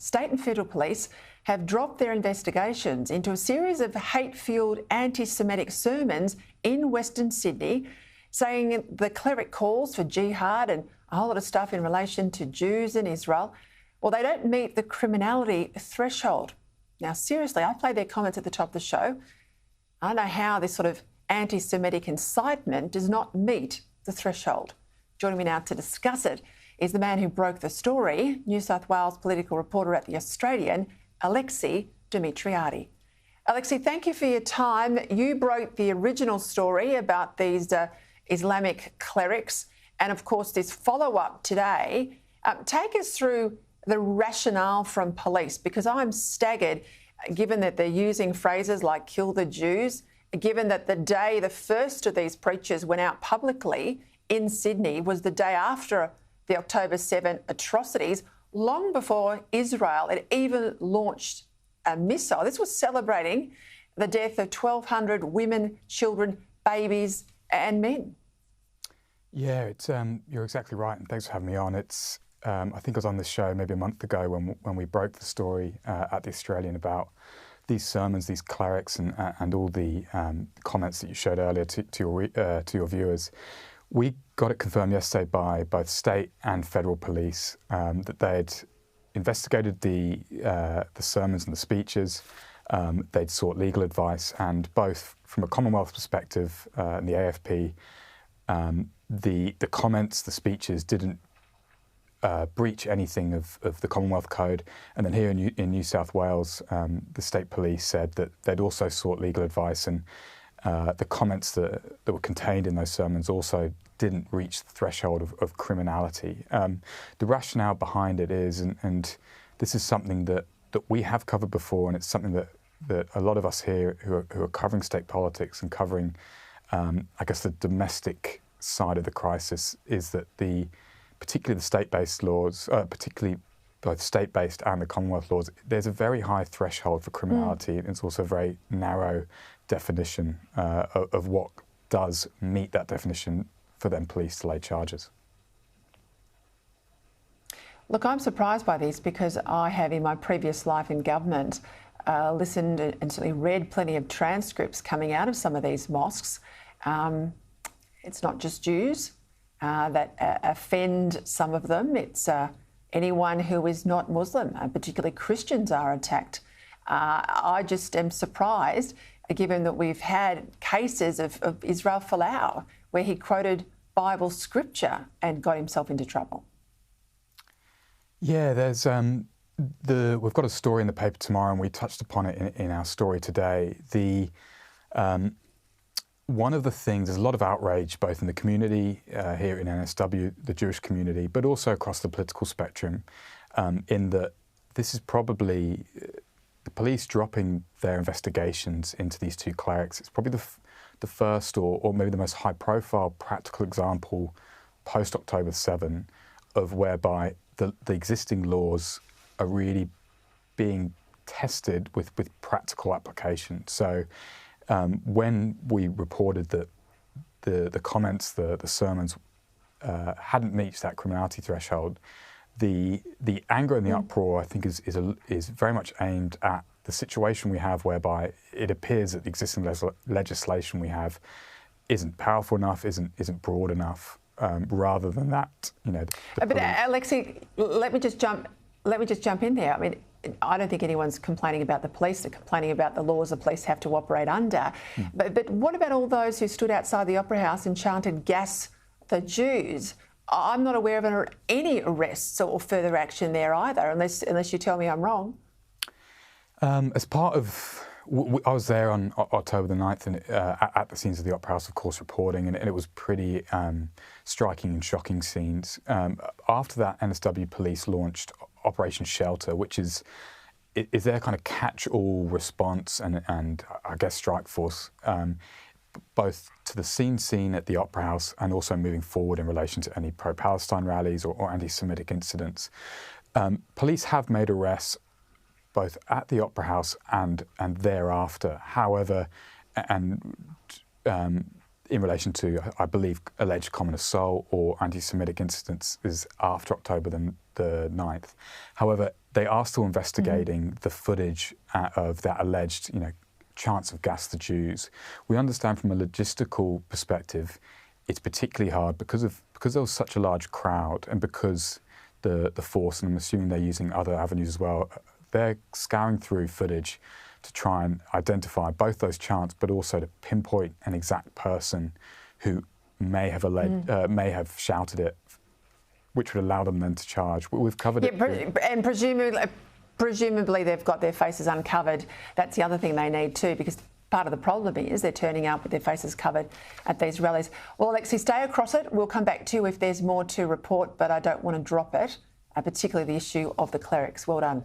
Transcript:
state and federal police have dropped their investigations into a series of hate-fuelled anti-Semitic sermons in Western Sydney, saying the cleric calls for jihad and a whole lot of stuff in relation to Jews in Israel. Well, they don't meet the criminality threshold. Now, seriously, I played their comments at the top of the show. I don't know how this sort of anti-Semitic incitement does not meet the threshold. Joining me now to discuss it is the man who broke the story, New South Wales political reporter at The Australian, Alexi Demetriadi. Alexi, thank you for your time. You broke the original story about these Islamic clerics and, of course, this follow-up today. Take us through the rationale from police, because I'm staggered, given that they're using phrases like kill the Jews, given that the day the first of these preachers went out publicly in Sydney was the day after the October 7 atrocities, long before Israel had even launched a missile. This was celebrating the death of 1,200 women, children, babies and men. Yeah, it's you're exactly right, and thanks for having me on. It's I think I was on this show maybe a month ago when we broke the story at The Australian about these sermons, these clerics, and all the comments that you showed earlier to your viewers. We got it confirmed yesterday by both state and federal police that they'd investigated the sermons and the speeches. They'd sought legal advice, and both from a Commonwealth perspective and the AFP, the comments, the speeches didn't breach anything of the Commonwealth Code. And then here in New South Wales, the state police said that they'd also sought legal advice, and the comments that were contained in those sermons also didn't reach the threshold of criminality. The rationale behind it is, and this is something that we have covered before, and it's something that a lot of us here who are covering state politics and covering, I guess, the domestic side of the crisis, is that particularly the state-based laws, particularly both state-based and the Commonwealth laws, there's a very high threshold for criminality. It's also a very narrow definition of what does meet that definition for then police to lay charges. Look, I'm surprised by this because I have, in my previous life in government, listened and certainly read plenty of transcripts coming out of some of these mosques. It's not just Jews that offend some of them. It's anyone who is not Muslim, particularly Christians, are attacked. I just am surprised, given that we've had cases of Israel Folau, where he quoted Bible scripture and got himself into trouble. Yeah, there's we've got a story in the paper tomorrow, and we touched upon it in our story today. One of the things, there's a lot of outrage both in the community here in NSW, the Jewish community, but also across the political spectrum, in that this is probably the police dropping their investigations into these two clerics. It's probably the first or maybe the most high-profile practical example post-October 7 of whereby the existing laws are really being tested with practical application. So when we reported that the comments, the sermons hadn't reached that criminality threshold, the anger and the uproar, I think, is very much aimed at the situation we have, whereby it appears that the existing legislation we have isn't powerful enough, isn't broad enough. Rather than that, But Alexi, let me just jump in there. I mean, I don't think anyone's complaining about the police. They're complaining about the laws the police have to operate under. But what about all those who stood outside the Opera House and chanted "Gas the Jews"? I'm not aware of any arrests or further action there either, unless you tell me I'm wrong. As part of, I was there on October the 9th and at the scenes of the Opera House, of course, reporting, and it was pretty striking and shocking scenes. After that, NSW police launched Operation Shelter, which is their kind of catch-all response and I guess strike force, both to the scene at the Opera House and also moving forward in relation to any pro-Palestine rallies or anti-Semitic incidents. Police have made arrests both at the Opera House and thereafter. However, in relation to, I believe, alleged common assault or anti-Semitic incidents is after October the 9th. However, they are still investigating the footage of that alleged, chance of gas the Jews. We understand from a logistical perspective, it's particularly hard because there was such a large crowd, and because the force, and I'm assuming they're using other avenues as well, they're scouring through footage to try and identify both those chants, but also to pinpoint an exact person who may have shouted it, which would allow them then to charge. We've covered it. And presumably they've got their faces uncovered. That's the other thing they need too, because part of the problem is they're turning up with their faces covered at these rallies. Well, Alexi, stay across it. We'll come back to you if there's more to report, but I don't want to drop it, particularly the issue of the clerics. Well done.